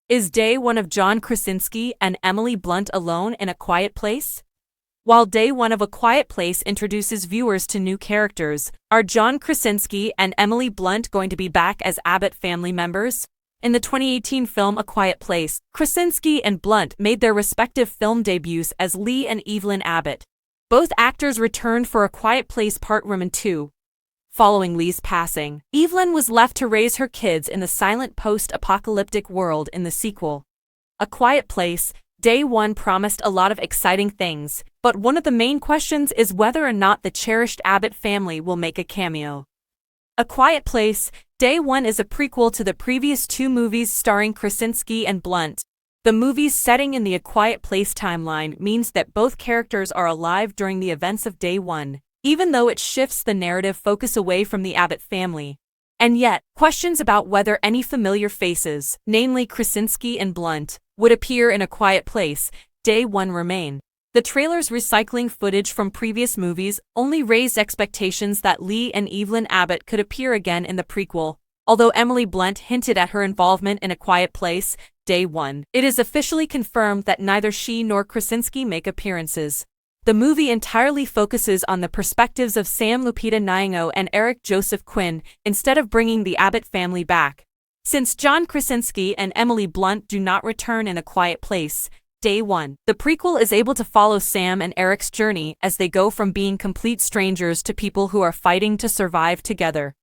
Is day one of John Krasinski and Emily Blunt alone in a quiet place? While day one of A Quiet Place introduces viewers to new characters, are John Krasinski and Emily Blunt going to be back as Abbott family members? In the 2018 film A Quiet Place, Krasinski and Blunt made their respective film debuts as Lee and Evelyn Abbott. Both actors returned for A Quiet Place Part 1 and 2. Following Lee's passing, Evelyn was left to raise her kids in the silent post-apocalyptic world in the sequel. A Quiet Place, Day 1 promised a lot of exciting things, but one of the main questions is whether or not the cherished Abbott family will make a cameo. A Quiet Place, Day 1 is a prequel to the previous two movies starring Krasinski and Blunt. The movie's setting in the A Quiet Place timeline means that both characters are alive during the events of Day 1, even though it shifts the narrative focus away from the Abbott family. And yet, questions about whether any familiar faces, namely Krasinski and Blunt, would appear in A Quiet Place, Day 1 remain. The trailer's recycling footage from previous movies only raised expectations that Lee and Evelyn Abbott could appear again in the prequel. Although Emily Blunt hinted at her involvement in A Quiet Place, Day 1, it is officially confirmed that neither she nor Krasinski make appearances. The movie entirely focuses on the perspectives of Sam Lupita Nyong'o and Eric Joseph Quinn instead of bringing the Abbott family back. Since John Krasinski and Emily Blunt do not return in A Quiet Place, Day 1, the prequel is able to follow Sam and Eric's journey as they go from being complete strangers to people who are fighting to survive together.